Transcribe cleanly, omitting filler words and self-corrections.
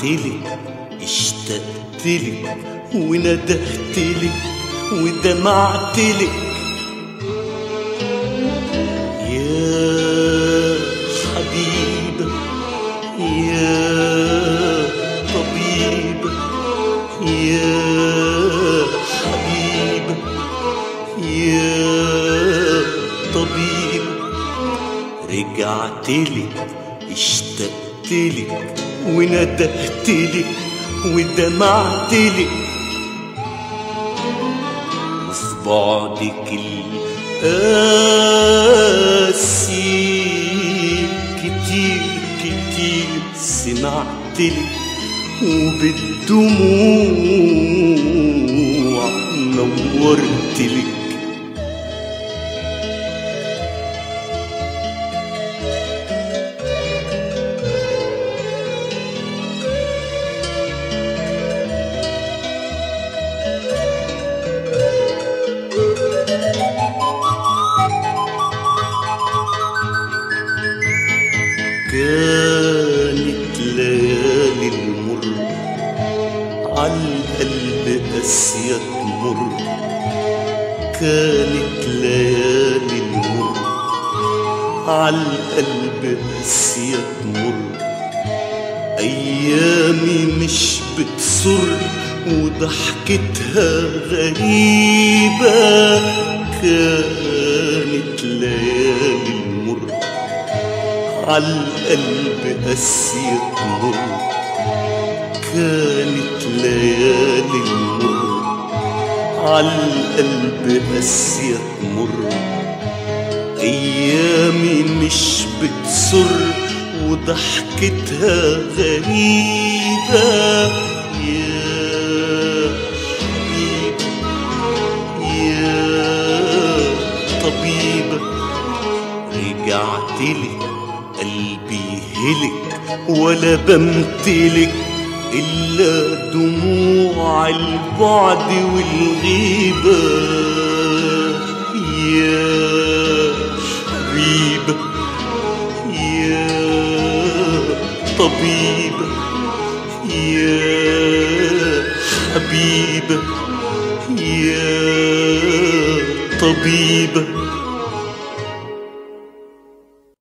رجعتلك اشتقتلك وندهتلك ودمعتلك يا حبيبة يا طبيبة يا حبيبة يا طبيبة رجعتلك اشتقتلك وندهتلك ودمعتلك وفي بعدك القاسي كتير كتير سمعتلك وبالدموع نورتلك كانت ليالي المر عالقلب قاسية تمر كانت ليالي المر عالقلب قاسية تمر أيامي مش بتسر وضحكتها غريبة كانت ليالي المر عالقلب قاسية تمر كانت ليالي المر عالقلب قاسية تمر أيامي مش بتسر وضحكتها غريبة يا حبيبة يا طبيبة رجعتلك قلبي هلك ولا بمتلك إلا دموع البعد والغيبة يا حبيبة يا طبيبة يا حبيبة يا طبيبة